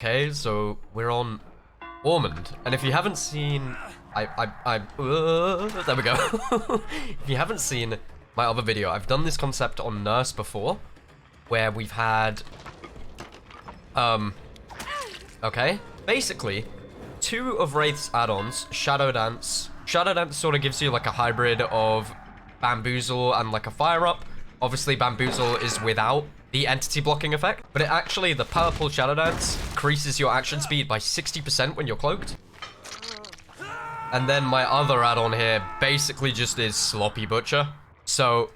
Okay, so we're on Ormond, and if you haven't seen, there we go. If you haven't seen my other video, I've done this concept on Nurse before, where we've had, okay, basically, 2 of Wraith's add-ons, Shadow Dance. Shadow Dance sort of gives you like a hybrid of Bamboozle and like a Fire Up. Obviously, Bamboozle is without the entity blocking effect, but it actually, the purple Shadow Dance increases your action speed by 60% when you're cloaked. And then my other add-on here basically just is Sloppy Butcher. So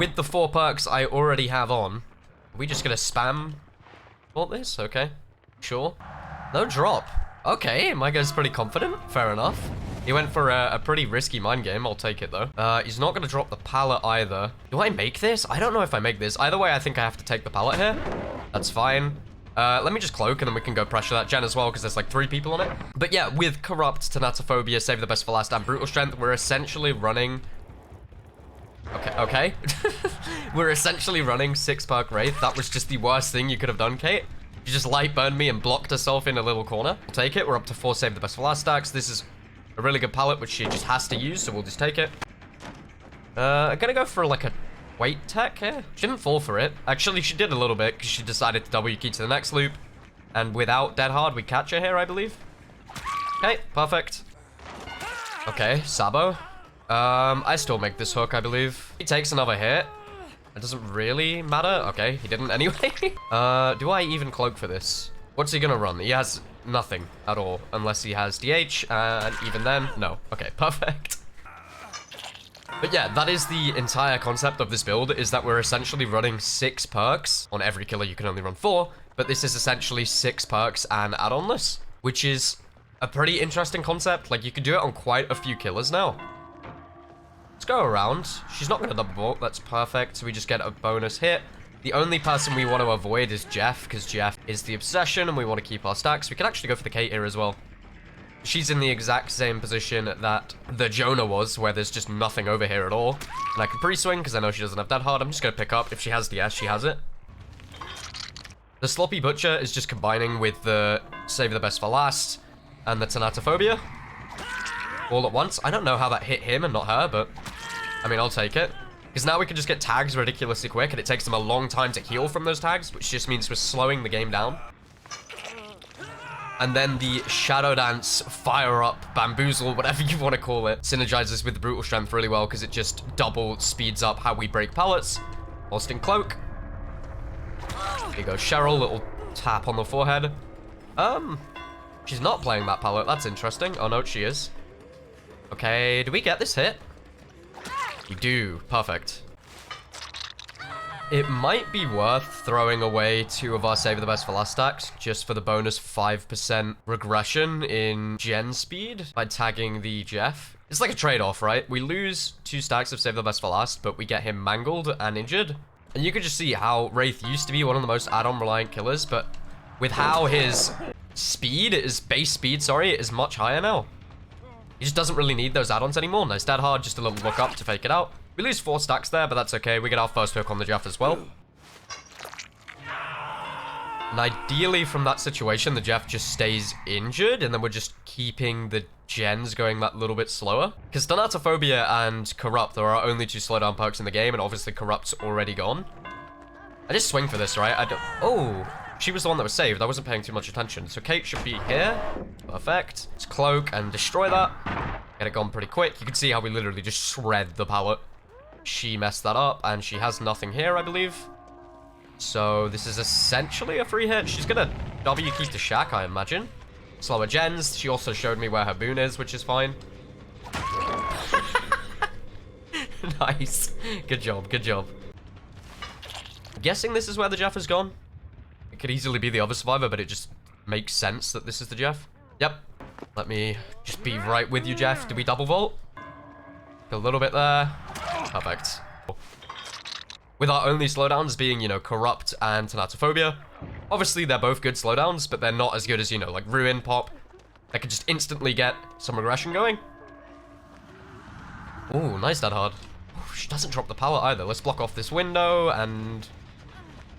with the 4 perks I already have on, are we just gonna spam all this? Okay, sure. No drop. Okay, my guy's pretty confident. Fair enough. He went for a pretty risky mind game. I'll take it, though. He's not going to drop the pallet either. Do I make this? I don't know if I make this. Either way, I think I have to take the pallet here. That's fine. Let me just cloak, and then we can go pressure that gen as well, because there's like 3 people on it. But yeah, with Corrupt, Thanatophobia, Save the Best for Last, and Brutal Strength, we're essentially running... Okay. We're essentially running 6 perk Wraith. That was just the worst thing you could have done, Kate. You just light burned me and blocked herself in a little corner. We'll take it. We're up to 4 Save the Best for Last stacks. This is a really good pallet, which she just has to use, so we'll just take it. I'm gonna go for like a weight tech here. She didn't fall for it. Actually, she did a little bit, because she decided to W key to the next loop. And without Dead Hard, we catch her here, I believe. Okay, perfect. Okay, Sabo. I still make this hook, I believe. He takes another hit. It doesn't really matter. Okay, he didn't anyway. Do I even cloak for this? What's he gonna run? He has nothing at all, unless he has DH, and even then, no. Okay, perfect. But yeah, that is the entire concept of this build, is that we're essentially running 6 perks. On every killer, you can only run 4, but this is essentially 6 perks and add-onless, which is a pretty interesting concept. Like, you can do it on quite a few killers now. Let's go around. She's not going to double vault. That's perfect. So we just get a bonus hit. The only person we want to avoid is Jeff, because Jeff is the obsession and we want to keep our stacks. We can actually go for the Kate here as well. She's in the exact same position that the Jonah was, where there's just nothing over here at all. And I can pre-swing because I know she doesn't have Dead Hard. I'm just going to pick up. If she has the S, she has it. The Sloppy Butcher is just combining with the Save the Best for Last and the Thanatophobia all at once. I don't know how that hit him and not her, but I mean, I'll take it. Because now we can just get tags ridiculously quick, and it takes them a long time to heal from those tags, which just means we're slowing the game down. And then the Shadow Dance, Fire Up, Bamboozle, whatever you want to call it, synergizes with the Brutal Strength really well, because it just double speeds up how we break pallets. Whilst in Cloak. Here goes Cheryl, little tap on the forehead. She's not playing that pallet, that's interesting. Oh no, she is. Okay, do we get this hit? We do. Perfect. It might be worth throwing away 2 of our Save the Best for Last stacks just for the bonus 5% regression in gen speed by tagging the Jeff. It's like a trade-off, right? We lose 2 stacks of Save the Best for Last, but we get him mangled and injured. And you can just see how Wraith used to be one of the most add-on reliant killers, but with how his speed, his base speed, sorry, is much higher now. He just doesn't really need those add-ons anymore. Nice Dead Hard, just a little look up to fake it out. We lose 4 stacks there, but that's okay. We get our first hook on the Jeff as well. And ideally from that situation, the Jeff just stays injured, and then we're just keeping the gens going that little bit slower. Because Thanatophobia and Corrupt are our only 2 slowdown perks in the game, and obviously Corrupt's already gone. I just swing for this, right? Oh, she was the one that was saved. I wasn't paying too much attention. So Kate should be here. Perfect. Let's cloak and destroy that. Get it gone pretty quick. You can see how we literally just shred the pallet. She messed that up, and she has nothing here, I believe. So this is essentially a free hit. She's gonna W key to Shack, I imagine. Slower gens. She also showed me where her boon is, which is fine. Nice. Good job, good job. I'm guessing this is where the Jeff has gone. It could easily be the other survivor, but it just makes sense that this is the Jeff. Yep. Let me just be right with you, Jeff. Do we double vault? A little bit there. Perfect. With our only slowdowns being, you know, Corrupt and Thanatophobia. Obviously, they're both good slowdowns, but they're not as good as, you know, like Ruin, Pop. That could just instantly get some regression going. Ooh, nice Dead Hard. Ooh, she doesn't drop the pallet either. Let's block off this window, and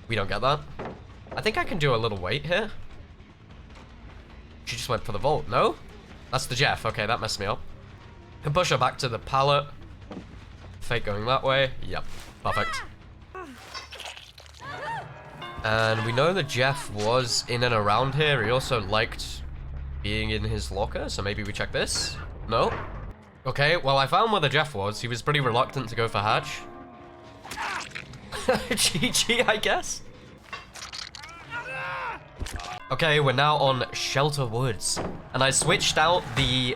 we don't get that. I think I can do a little wait here. She just went for the vault. No? That's the Jeff. Okay, that messed me up. Can push her back to the pallet. Fake going that way. Yep. Perfect. And we know that Jeff was in and around here. He also liked being in his locker, so maybe we check this. No? Okay, well, I found where the Jeff was. He was pretty reluctant to go for hatch. GG, I guess. Okay, we're now on Shelter Woods. And I switched out the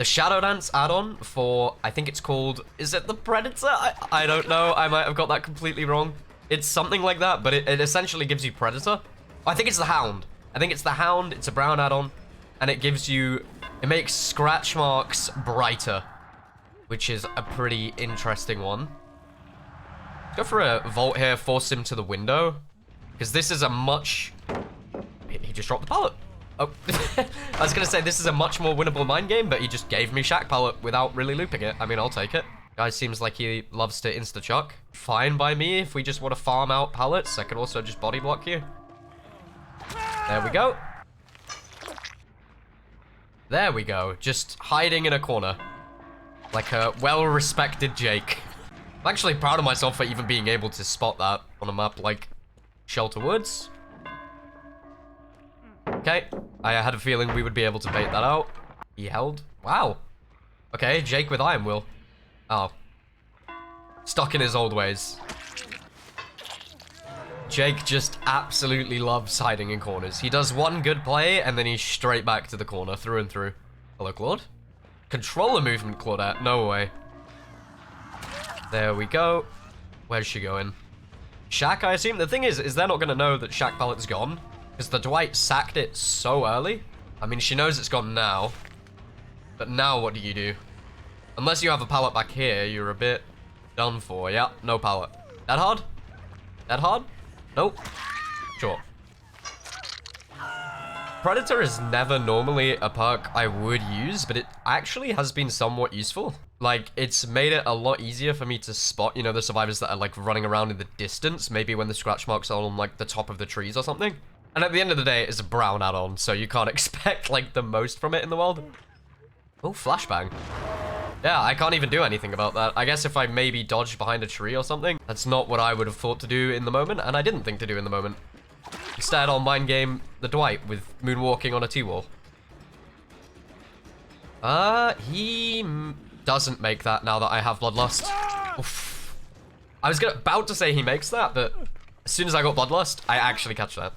Shadow Dance add-on for, I think it's called, is it the Predator? I don't know, I might have got that completely wrong. It's something like that, but it essentially gives you Predator. I think it's the Hound. I think it's the Hound, it's a brown add-on, and it gives you, it makes scratch marks brighter, which is a pretty interesting one. Go for a vault here, force him to the window, because this is a much, he just dropped the pallet. Oh, I was gonna say this is a much more winnable mind game, but he just gave me Shack pallet without really looping it. I mean, I'll take it. Guy seems like he loves to insta-chuck. Fine by me if we just want to farm out pallets. I could also just body block you. There we go. There we go. Just hiding in a corner. Like a well-respected Jake. I'm actually proud of myself for even being able to spot that on a map like Shelter Woods. Okay, I had a feeling we would be able to bait that out. He held. Wow. Okay, Jake with Iron Will. Oh. Stuck in his old ways. Jake just absolutely loves hiding in corners. He does one good play, and then he's straight back to the corner, through and through. Hello, Claude. Controller movement, Claudette. No way. There we go. Where's she going? Shack, I assume? The thing is they're not going to know that Shack pallet's gone. Because the Dwight sacked it so early. I mean, she knows it's gone now. But now what do you do? Unless you have a pallet back here, you're a bit done for. Yeah, no pallet. That hard? That hard? Nope. Sure. Predator is never normally a perk I would use, but it actually has been somewhat useful. Like, it's made it a lot easier for me to spot, you know, the survivors that are, like, running around in the distance. Maybe when the scratch marks are on, like, the top of the trees or something. And at the end of the day, it's a brown add-on, so you can't expect, like, the most from it in the world. Oh, flashbang. Yeah, I can't even do anything about that. I guess if I maybe dodged behind a tree or something, that's not what I would have thought to do in the moment, and I didn't think to do in the moment. Instead, I'll mind game the Dwight with moonwalking on a T-wall. He doesn't make that now that I have Bloodlust. Oof. I was about to say he makes that, but as soon as I got Bloodlust, I actually catch that.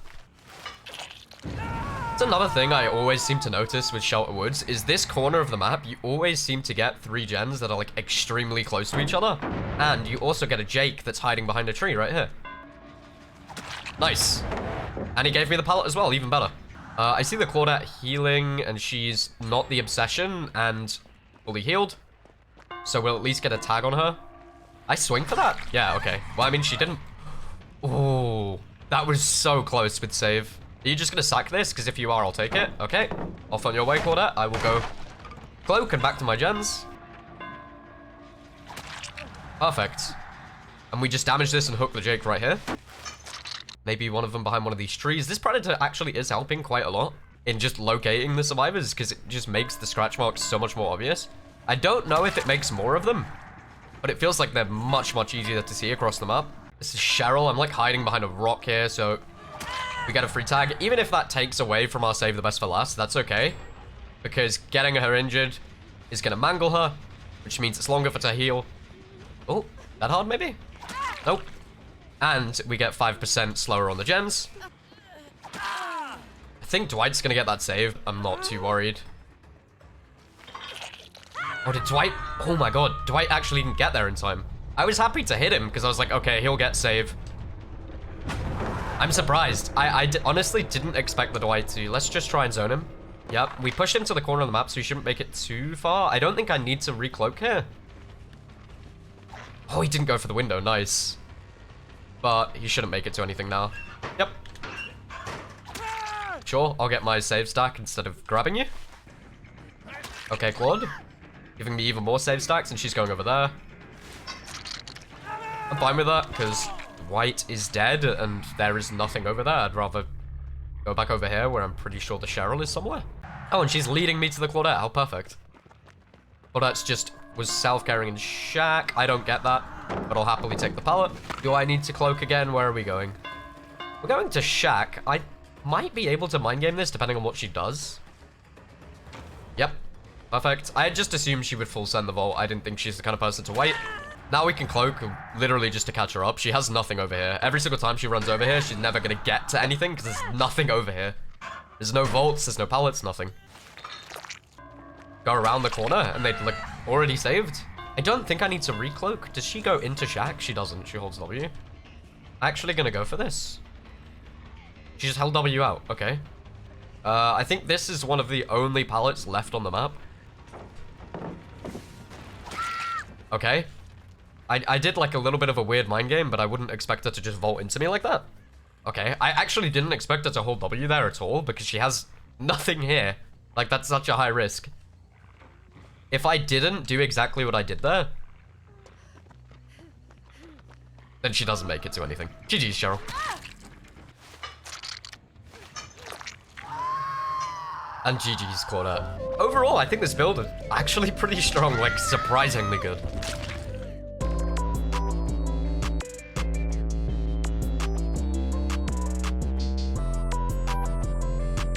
It's another thing I always seem to notice with Shelter Woods is this corner of the map, you always seem to get 3 gens that are like extremely close to each other. And you also get a Jake that's hiding behind a tree right here. Nice. And he gave me the pallet as well, even better. I see the Claudette healing and she's not the obsession and fully healed. So we'll at least get a tag on her. I swing for that? Yeah, okay. Well, I mean, she didn't. Oh, that was so close with save. Are you just going to sack this? Because if you are, I'll take it. Okay. Off on your way, Claudette. I will go cloak and back to my gens. Perfect. And we just damage this and hook the Jake right here. Maybe one of them behind one of these trees. This Predator actually is helping quite a lot in just locating the survivors because it just makes the scratch marks so much more obvious. I don't know if it makes more of them, but it feels like they're much, much easier to see across the map. This is Cheryl. I'm like hiding behind a rock here, so we get a free tag. Even if that takes away from our save the best for last, that's okay. Because getting her injured is going to mangle her, which means it's longer for her to heal. Oh, that hard maybe? Nope. And we get 5% slower on the gens. I think Dwight's going to get that save. I'm not too worried. Oh, did Dwight? Oh my god, Dwight actually didn't get there in time. I was happy to hit him because I was like, okay, he'll get save. I'm surprised. I honestly didn't expect the Dwight to. Let's just try and zone him. Yep, we pushed him to the corner of the map, so he shouldn't make it too far. I don't think I need to recloak here. Oh, he didn't go for the window. Nice. But he shouldn't make it to anything now. Yep. Sure, I'll get my save stack instead of grabbing you. Okay, Claude. Giving me even more save stacks, and she's going over there. I'm fine with that, because White is dead, and there is nothing over there. I'd rather Go back over here where I'm pretty sure the Cheryl is somewhere. Oh, and she's leading me to the Claudette. How perfect. Claudette's just was self-carrying Shack. I don't get that, but I'll happily take the pallet. Do I need to cloak again? Where are we going? We're going to Shack. I might be able to mind game this depending on what she does. Yep. Perfect. I had just assumed she would full send the vault. I didn't think she's the kind of person to wait. Now we can cloak, literally just to catch her up. She has nothing over here. Every single time she runs over here, she's never going to get to anything because there's nothing over here. There's no vaults, there's no pallets, nothing. Go around the corner and they'd look already saved. I don't think I need to recloak. Does she go into Shack? She doesn't. She holds W. Actually going to go for this. She just held W out. Okay. I think this is one of the only pallets left on the map. Okay. I did like a little bit of a weird mind game, but I wouldn't expect her to just vault into me like that. Okay, I actually didn't expect her to hold W there at all, because she has nothing here. Like, that's such a high risk. If I didn't do exactly what I did there, then she doesn't make it to anything. GG's, Cheryl. And GG's, Claudette. Overall, I think this build is actually pretty strong, like, surprisingly good.